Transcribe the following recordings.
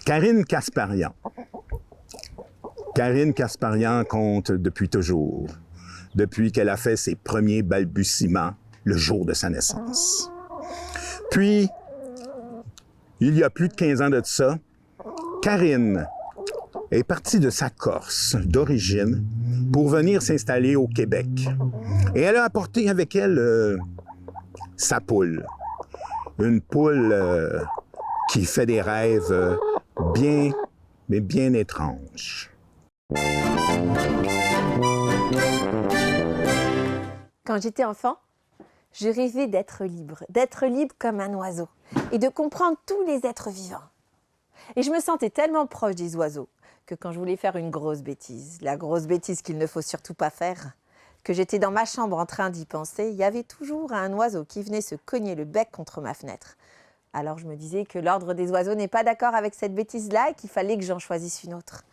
Karine Kasparian. Karine Kasparian compte depuis toujours, depuis qu'elle a fait ses premiers balbutiements le jour de sa naissance. Puis, il y a plus de 15 ans de ça, Karine est partie de sa Corse d'origine pour venir s'installer au Québec. Et elle a apporté avec elle sa poule. Une poule qui fait des rêves bien, mais bien étranges. Quand j'étais enfant, je rêvais d'être libre comme un oiseau et de comprendre tous les êtres vivants. Et je me sentais tellement proche des oiseaux que quand je voulais faire une grosse bêtise, la grosse bêtise qu'il ne faut surtout pas faire, que j'étais dans ma chambre en train d'y penser, il y avait toujours un oiseau qui venait se cogner le bec contre ma fenêtre. Alors je me disais que l'ordre des oiseaux n'est pas d'accord avec cette bêtise-là et qu'il fallait que j'en choisisse une autre.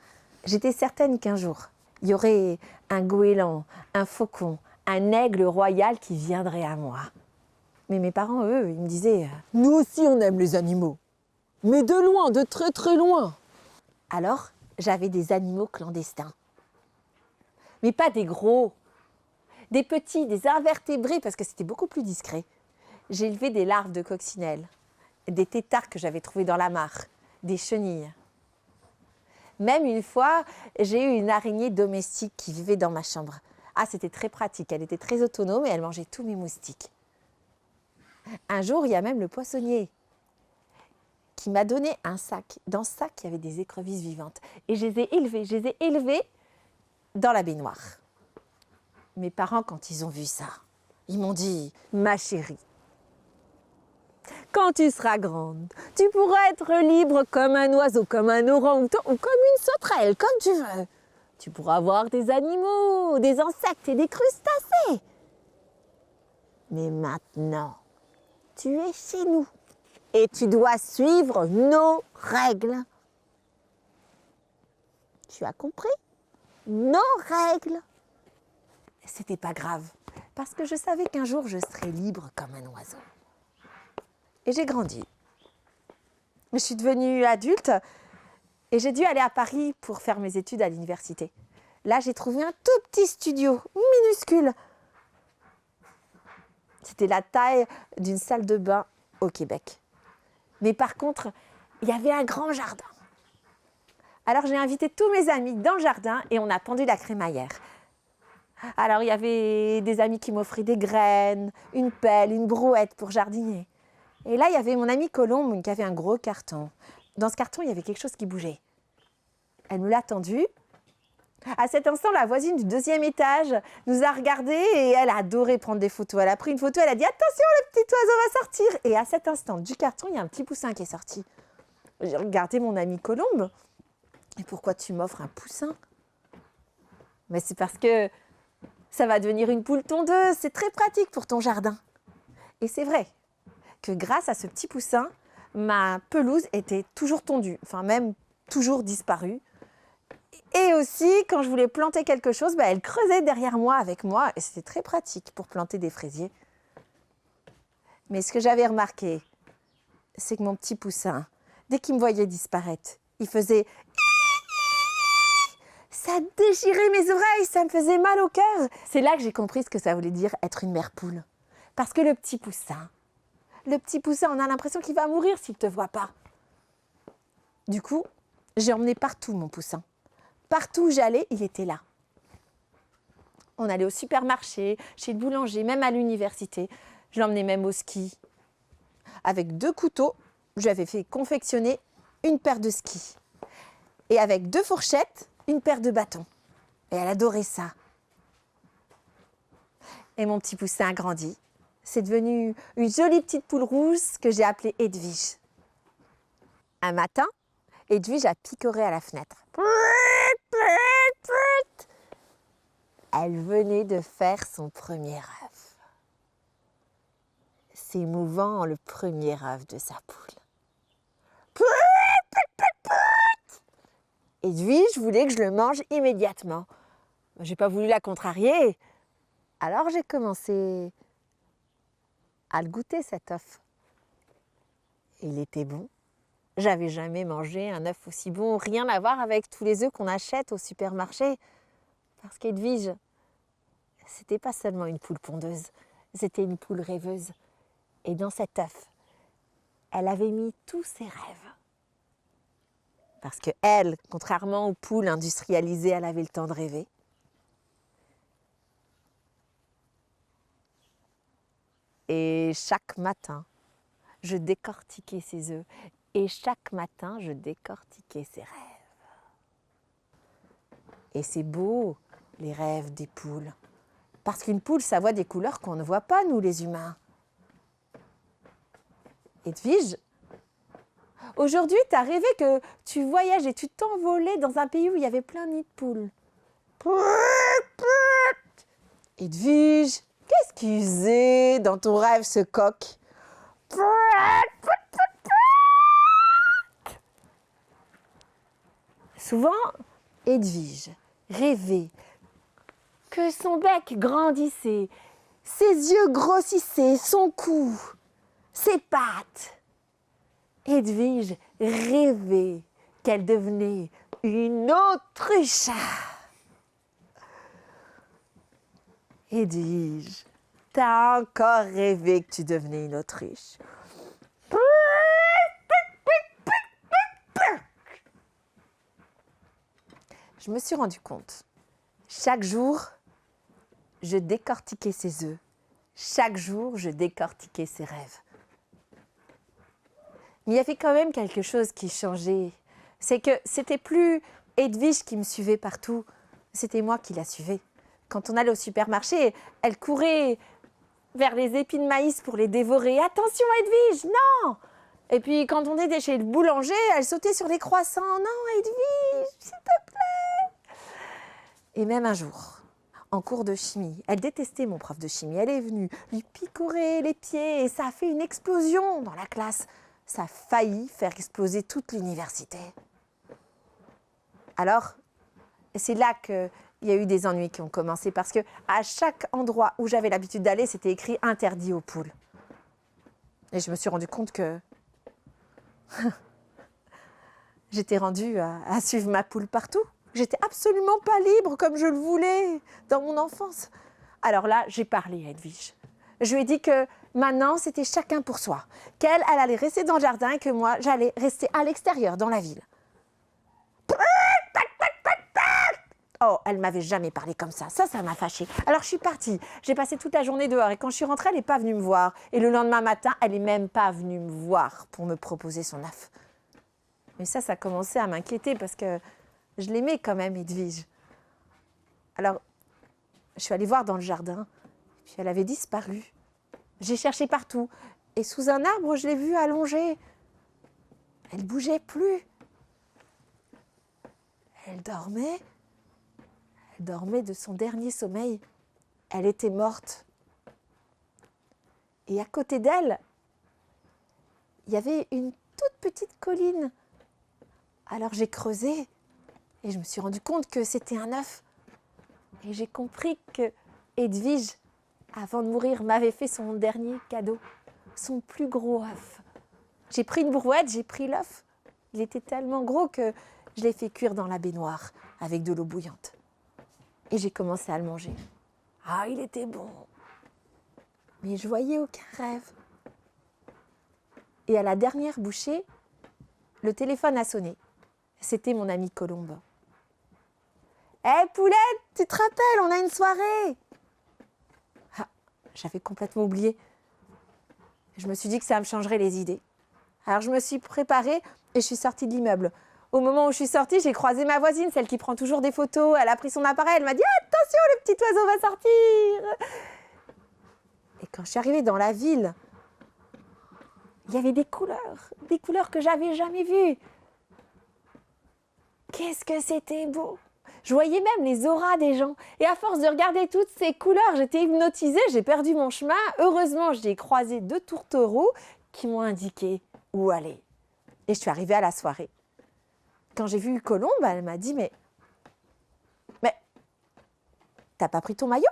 J'étais certaine qu'un jour, il y aurait un goéland, un faucon, un aigle royal qui viendrait à moi. Mais mes parents, eux, ils me disaient « Nous aussi, on aime les animaux, mais de loin, de très très loin !» Alors, j'avais des animaux clandestins. Mais pas des gros, des petits, des invertébrés, parce que c'était beaucoup plus discret. J'ai élevé des larves de coccinelles, des têtards que j'avais trouvés dans la mare, des chenilles. Même une fois, j'ai eu une araignée domestique qui vivait dans ma chambre. Ah, c'était très pratique, elle était très autonome et elle mangeait tous mes moustiques. Un jour, il y a même le poissonnier qui m'a donné un sac. Dans ce sac, il y avait des écrevisses vivantes. Et je les ai élevées dans la baignoire. Mes parents, quand ils ont vu ça, ils m'ont dit « Ma chérie, quand tu seras grande, tu pourras être libre comme un oiseau, comme un orang-outan ou comme une sauterelle, comme tu veux. Tu pourras avoir des animaux, des insectes et des crustacés. Mais maintenant, tu es chez nous et tu dois suivre nos règles. Tu as compris? Nos règles. » C'était pas grave, parce que je savais qu'un jour je serais libre comme un oiseau. Et j'ai grandi. Je suis devenue adulte et j'ai dû aller à Paris pour faire mes études à l'université. Là, j'ai trouvé un tout petit studio, minuscule. C'était la taille d'une salle de bain au Québec. Mais par contre, il y avait un grand jardin. Alors, j'ai invité tous mes amis dans le jardin et on a pendu la crémaillère. Alors, il y avait des amis qui m'offraient des graines, une pelle, une brouette pour jardiner. Et là, il y avait mon amie Colombe qui avait un gros carton. Dans ce carton, il y avait quelque chose qui bougeait. Elle me l'a tendu. À cet instant, la voisine du 2e étage nous a regardés et elle a adoré prendre des photos. Elle a pris une photo, elle a dit « Attention, le petit oiseau va sortir !» Et à cet instant, du carton, il y a un petit poussin qui est sorti. J'ai regardé mon amie Colombe. « Et pourquoi tu m'offres un poussin ?» Mais c'est parce que ça va devenir une poule tondeuse. C'est très pratique pour ton jardin. Et c'est vrai que grâce à ce petit poussin, ma pelouse était toujours tondue, enfin même toujours disparue. Et aussi, quand je voulais planter quelque chose, elle creusait derrière moi, avec moi, et c'était très pratique pour planter des fraisiers. Mais ce que j'avais remarqué, c'est que mon petit poussin, dès qu'il me voyait disparaître, il faisait... Ça déchirait mes oreilles, ça me faisait mal au cœur. C'est là que j'ai compris ce que ça voulait dire être une mère poule. Parce que le petit poussin, on a l'impression qu'il va mourir s'il ne te voit pas. Du coup, j'ai emmené partout mon poussin. Partout où j'allais, il était là. On allait au supermarché, chez le boulanger, même à l'université. Je l'emmenais même au ski. Avec 2 couteaux, j'avais fait confectionner une paire de skis. Et avec 2 fourchettes, une paire de bâtons. Et elle adorait ça. Et mon petit poussin a grandi. C'est devenu une jolie petite poule rouge que j'ai appelée Edwige. Un matin, Edwige a picoré à la fenêtre. Elle venait de faire son premier œuf. S'émouvant le premier œuf de sa poule. Edwige voulait que je le mange immédiatement. J'ai pas voulu la contrarier. Alors j'ai commencé à le goûter, cet œuf. Il était bon. J'avais jamais mangé un œuf aussi bon, rien à voir avec tous les œufs qu'on achète au supermarché. Parce qu'Edwige, c'était pas seulement une poule pondeuse, c'était une poule rêveuse. Et dans cet œuf, elle avait mis tous ses rêves. Parce que elle, contrairement aux poules industrialisées, elle avait le temps de rêver. Et chaque matin, je décortiquais ses œufs. Et chaque matin, je décortiquais ses rêves. Et c'est beau, les rêves des poules. Parce qu'une poule, ça voit des couleurs qu'on ne voit pas, nous, les humains. Edwige, aujourd'hui, tu as rêvé que tu voyages et tu t'envolais dans un pays où il y avait plein de nids de poules. Edwige, qu'est-ce qu'il faisait dans ton rêve, ce coq? Souvent, Edwige rêvait que son bec grandissait, ses yeux grossissaient, son cou, ses pattes. Edwige rêvait qu'elle devenait une autruche. Edwige, t'as encore rêvé que tu devenais une autruche. Je me suis rendu compte. Chaque jour, je décortiquais ses œufs. Chaque jour, je décortiquais ses rêves. Mais il y avait quand même quelque chose qui changeait. C'est que c'était plus Edwige qui me suivait partout, c'était moi qui la suivais. Quand on allait au supermarché, elle courait vers les épis de maïs pour les dévorer. Attention Edwige, non! Et puis quand on était chez le boulanger, elle sautait sur les croissants. Non Edwige, s'il te plaît! Et même un jour, en cours de chimie, elle détestait mon prof de chimie. Elle est venue lui picorer les pieds et ça a fait une explosion dans la classe. Ça a failli faire exploser toute l'université. Alors, c'est là qu'il y a eu des ennuis qui ont commencé parce qu'à chaque endroit où j'avais l'habitude d'aller, c'était écrit « interdit aux poules ». Et je me suis rendu compte que j'étais rendue à suivre ma poule partout. J'étais absolument pas libre comme je le voulais dans mon enfance. Alors là, j'ai parlé à Edwige. Je lui ai dit que maintenant, c'était chacun pour soi. Qu'elle, elle allait rester dans le jardin et que moi, j'allais rester à l'extérieur, dans la ville. Oh, elle m'avait jamais parlé comme ça. Ça m'a fâchée. Alors, je suis partie. J'ai passé toute la journée dehors et quand je suis rentrée, elle n'est pas venue me voir. Et le lendemain matin, elle n'est même pas venue me voir pour me proposer son œuf. Mais ça commençait à m'inquiéter parce que je l'aimais quand même, Edwige. Alors, je suis allée voir dans le jardin, puis elle avait disparu. J'ai cherché partout, et sous un arbre, je l'ai vue allongée. Elle ne bougeait plus. Elle dormait de son dernier sommeil. Elle était morte. Et à côté d'elle, il y avait une toute petite colline. Alors j'ai creusé, et je me suis rendu compte que c'était un œuf. Et j'ai compris que Edwige, avant de mourir, m'avait fait son dernier cadeau, son plus gros œuf. J'ai pris une brouette, j'ai pris l'œuf. Il était tellement gros que je l'ai fait cuire dans la baignoire avec de l'eau bouillante. Et j'ai commencé à le manger. Ah, il était bon. Mais je voyais aucun rêve. Et à la dernière bouchée, le téléphone a sonné. C'était mon amie Colombe. « Hé, Poulette, tu te rappelles, on a une soirée !» Ah, j'avais complètement oublié. Je me suis dit que ça me changerait les idées. Alors je me suis préparée et je suis sortie de l'immeuble. Au moment où je suis sortie, j'ai croisé ma voisine, celle qui prend toujours des photos. Elle a pris son appareil, elle m'a dit « Attention, le petit oiseau va sortir !» Et quand je suis arrivée dans la ville, il y avait des couleurs que j'avais jamais vues. Qu'est-ce que c'était beau! Je voyais même les auras des gens. Et à force de regarder toutes ces couleurs, j'étais hypnotisée, j'ai perdu mon chemin. Heureusement, j'ai croisé 2 tourtereaux qui m'ont indiqué où aller. Et je suis arrivée à la soirée. Quand j'ai vu Colombe, elle m'a dit « Mais t'as pas pris ton maillot?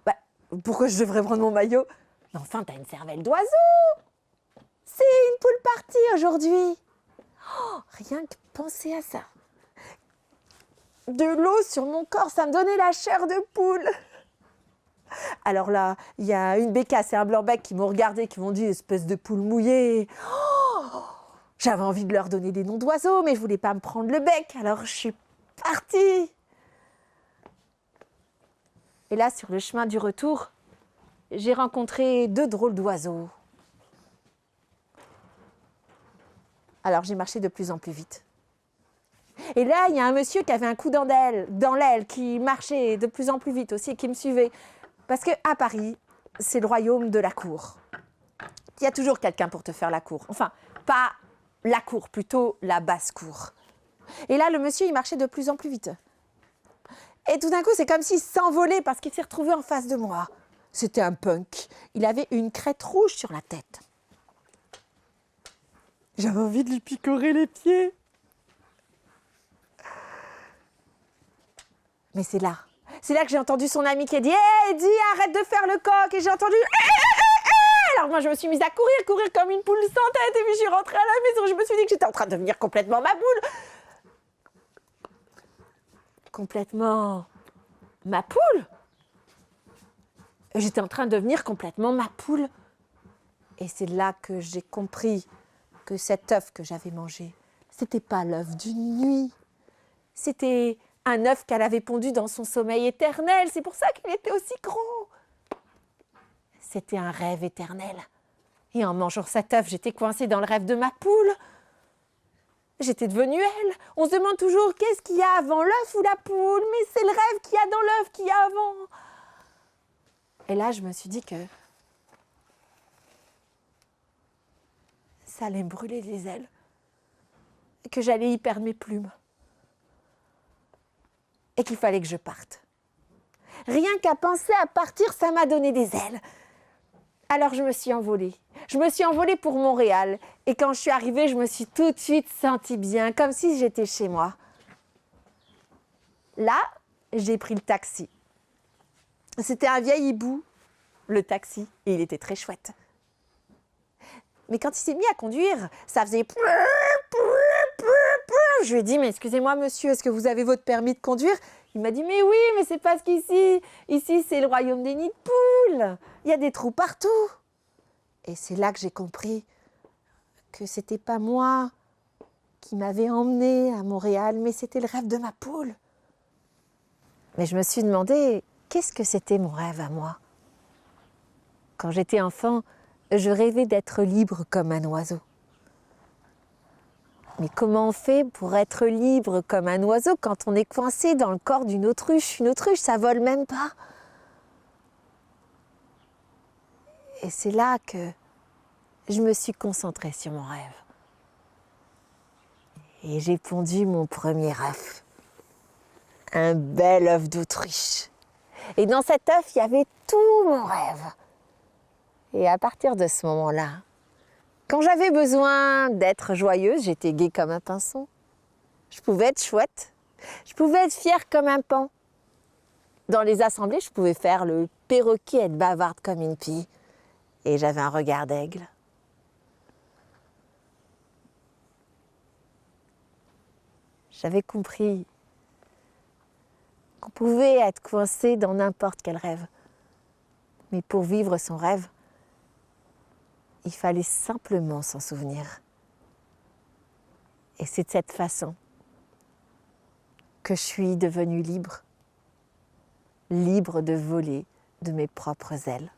Bah, pourquoi je devrais prendre mon maillot? Mais enfin, t'as une cervelle d'oiseau! C'est une poule partie aujourd'hui! Oh, rien que penser à ça. De l'eau sur mon corps, ça me donnait la chair de poule. Alors là, il y a une bécasse et un blanc-bec qui m'ont regardé, qui m'ont dit « espèce de poule mouillée ». J'avais envie de leur donner des noms d'oiseaux, mais je voulais pas me prendre le bec, alors je suis partie. Et là, sur le chemin du retour, j'ai rencontré 2 drôles d'oiseaux. Alors j'ai marché de plus en plus vite. Et là, il y a un monsieur qui avait un coup dans l'aile, qui marchait de plus en plus vite aussi, qui me suivait. Parce qu'à Paris, c'est le royaume de la cour. Il y a toujours quelqu'un pour te faire la cour. Enfin, pas la cour, plutôt la basse-cour. Et là, le monsieur, il marchait de plus en plus vite. Et tout d'un coup, c'est comme s'il s'envolait parce qu'il s'est retrouvé en face de moi. C'était un punk. Il avait une crête rouge sur la tête. J'avais envie de lui picorer les pieds. Mais c'est là que j'ai entendu son ami qui a dit « Hé, dis, arrête de faire le coq !» Et j'ai entendu « Alors moi, je me suis mise à courir comme une poule sans tête. Et puis je suis rentrée à la maison. Je me suis dit que j'étais en train de devenir complètement ma poule. Complètement ma poule. J'étais en train de devenir complètement ma poule. Et c'est là que j'ai compris que cet œuf que j'avais mangé, c'était pas l'œuf d'une nuit. C'était un œuf qu'elle avait pondu dans son sommeil éternel. C'est pour ça qu'il était aussi gros. C'était un rêve éternel. Et en mangeant cet œuf, j'étais coincée dans le rêve de ma poule. J'étais devenue elle. On se demande toujours qu'est-ce qu'il y a avant, l'œuf ou la poule, mais c'est le rêve qu'il y a dans l'œuf qu'il y a avant. Et là, je me suis dit que ça allait me brûler les ailes, et que j'allais y perdre mes plumes, et qu'il fallait que je parte. Rien qu'à penser à partir, ça m'a donné des ailes. Alors je me suis envolée. Je me suis envolée pour Montréal. Et quand je suis arrivée, je me suis tout de suite sentie bien, comme si j'étais chez moi. Là, j'ai pris le taxi. C'était un vieil hibou, le taxi, et il était très chouette. Mais quand il s'est mis à conduire, ça faisait... Je lui ai dit, mais excusez-moi monsieur, est-ce que vous avez votre permis de conduire? Il m'a dit, mais oui, mais c'est parce qu'ici, c'est le royaume des nids de poules. Il y a des trous partout. Et c'est là que j'ai compris que c'était pas moi qui m'avais emmenée à Montréal, mais c'était le rêve de ma poule. Mais je me suis demandé, qu'est-ce que c'était mon rêve à moi? Quand j'étais enfant, je rêvais d'être libre comme un oiseau. Mais comment on fait pour être libre comme un oiseau quand on est coincé dans le corps d'une autruche? Une autruche, ça vole même pas. Et c'est là que je me suis concentrée sur mon rêve. Et j'ai pondu mon premier œuf. Un bel œuf d'autruche. Et dans cet œuf, il y avait tout mon rêve. Et à partir de ce moment-là, quand j'avais besoin d'être joyeuse, j'étais gaie comme un pinson. Je pouvais être chouette. Je pouvais être fière comme un paon. Dans les assemblées, je pouvais faire le perroquet et être bavarde comme une pie. Et j'avais un regard d'aigle. J'avais compris qu'on pouvait être coincé dans n'importe quel rêve. Mais pour vivre son rêve, il fallait simplement s'en souvenir. Et c'est de cette façon que je suis devenue libre. Libre de voler de mes propres ailes.